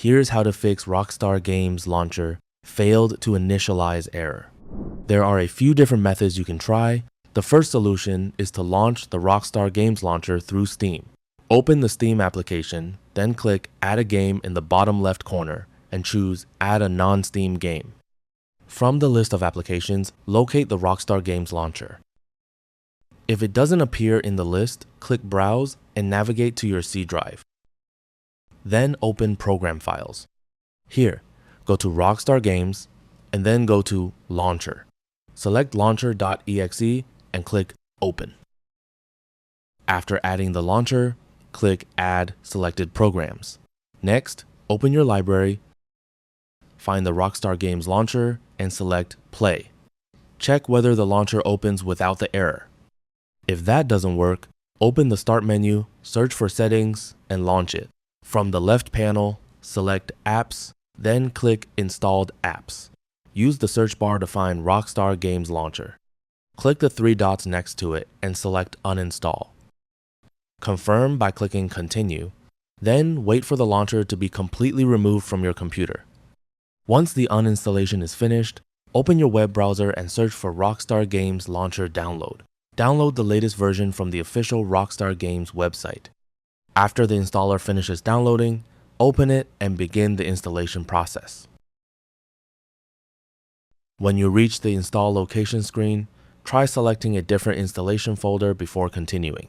Here's how to fix Rockstar Games Launcher failed to initialize error. There are a few different methods you can try. The first solution is to launch the Rockstar Games Launcher through Steam. Open the Steam application, then click Add a Game in the bottom left corner and choose Add a non-Steam game. From the list of applications, locate the Rockstar Games Launcher. If it doesn't appear in the list, click Browse and navigate to your C drive. Then open Program Files. Here, go to Rockstar Games and then go to Launcher. Select launcher.exe and click Open. After adding the launcher, click Add Selected Programs. Next, open your library, find the Rockstar Games Launcher, and select Play. Check whether the launcher opens without the error. If that doesn't work, open the Start menu, search for Settings, and launch it. From the left panel, select Apps, then click Installed Apps. Use the search bar to find Rockstar Games Launcher. Click the three dots next to it and select Uninstall. Confirm by clicking Continue, then wait for the launcher to be completely removed from your computer. Once the uninstallation is finished, open your web browser and search for Rockstar Games Launcher Download. Download the latest version from the official Rockstar Games website. After the installer finishes downloading, open it and begin the installation process. When you reach the install location screen, try selecting a different installation folder before continuing.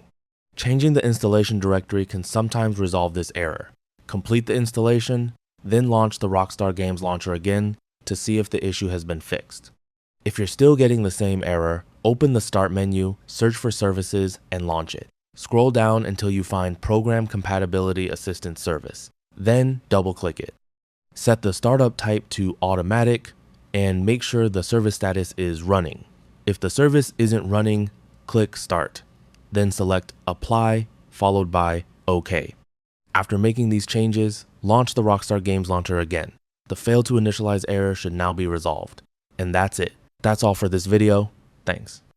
Changing the installation directory can sometimes resolve this error. Complete the installation, then launch the Rockstar Games Launcher again to see if the issue has been fixed. If you're still getting the same error, open the Start menu, search for Services, and launch it. Scroll down until you find Program Compatibility Assistance Service. Then double-click it. Set the startup type to Automatic and make sure the service status is Running. If the service isn't running, click Start. Then select Apply, followed by OK. After making these changes, launch the Rockstar Games Launcher again. The fail to initialize error should now be resolved. And that's it. That's all for this video. Thanks.